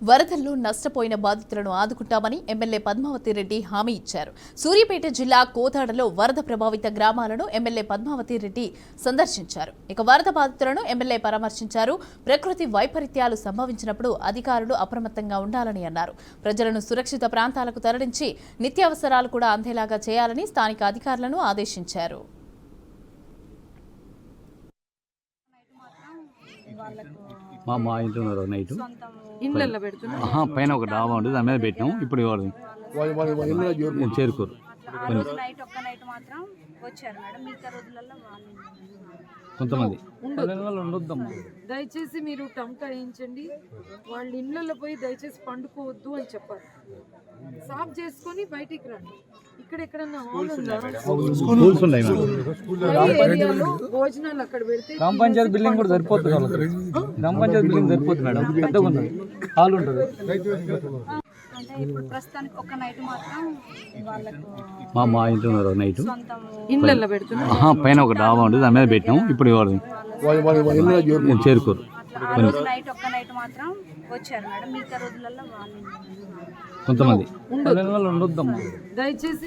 వరదల్లో నష్టపోయిన బాధితులను ఆదుకుంటామని ఎమ్మెల్యే పద్మావతి రెడ్డి హామీ ఇచ్చారు. సూర్యాపేట జిల్లా కోదాడలో వరద ప్రభావిత గ్రామాలను ఎమ్మెల్యే పద్మావతి రెడ్డి సందర్శించారు. ఇక వరద బాధితులను ఎమ్మెల్యే పరామర్శించారు. ప్రకృతి వైపరీత్యాలు సంభవించినప్పుడు అధికారులు అప్రమత్తంగా ఉండాలని అన్నారు. ప్రజలను సురక్షిత ప్రాంతాలకు తరలించి నిత్యావసరాలు కూడా అందేలాగా చేయాలని స్థానిక అధికారులను ఆదేశించారు. మా ఇంట్లో ఉన్నారు నైట్ ఇళ్ళల్లో పెడుతున్నా పైన ఒక డాబా ఉంటుంది దాని మీద పెట్టినాం. ఇప్పుడు చేరుకోరు కొంతమంది దయచేసి మీరు టంకా వేయించండి. వాళ్ళ ఇళ్ళల్లో పోయి దయచేసి పండుకోవద్దు అని చెప్పారు. సాఫ్ చేసుకొని బయటికి రండి. ఇక్కడ ఎక్కడన్నా హాల్ ఉందా? భోజనాలు అక్కడ పెడితే గ్రామ పంచాయతీ బిల్డింగ్ కూడా సరిపోతుంది. గ్రామ పంచాయతీ బిల్డింగ్ సరిపోతుంది మేడం, పెద్దగా ఉన్నది హాల్ ఉంటుంది. ఇప్పుడు ప్రస్తుతానికి ఒక నైట్ మాత్రం మా ఇంట్లో ఉన్నారు నైట్ ఇళ్ళల్లో పెడుతున్నా పైన ఒక డాబా ఉంటుంది దాని మీద పెట్టినాం. ఇప్పుడు చేరుకోరు నైట్ ఒక్క నైట్ మాత్రం వచ్చారు మేడం. మిగతా రోజులలో వాళ్ళు కొంతమంది దయచేసి